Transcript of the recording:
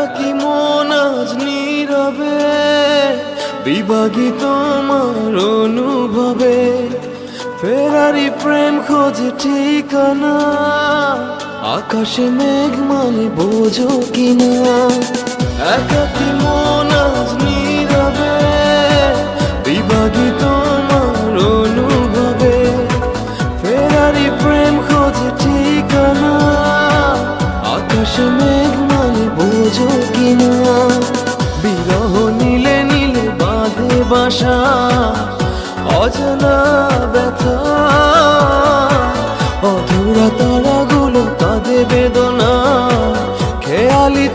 একাকী মন আজ নীরবে, বিভাগী তোমার অনুভবে। ফেরারি প্রেম খোঁজে ঠিকানা, আকাশে মেঘ মানে বোঝো কিনা। একাকী মন আজ নীরবে, বিভাগী তোমার অনুভবে। ফেরারি প্রেম খোঁজে ঠিকানা, আকাশে মেঘ মানে বোঝো কিনা। বিরহ নীলে নীলে বাঁধে বাসা, অজানা ব্যথা। অধুরা তারাগুলো কাঁদে বেদনা, খেয়ালি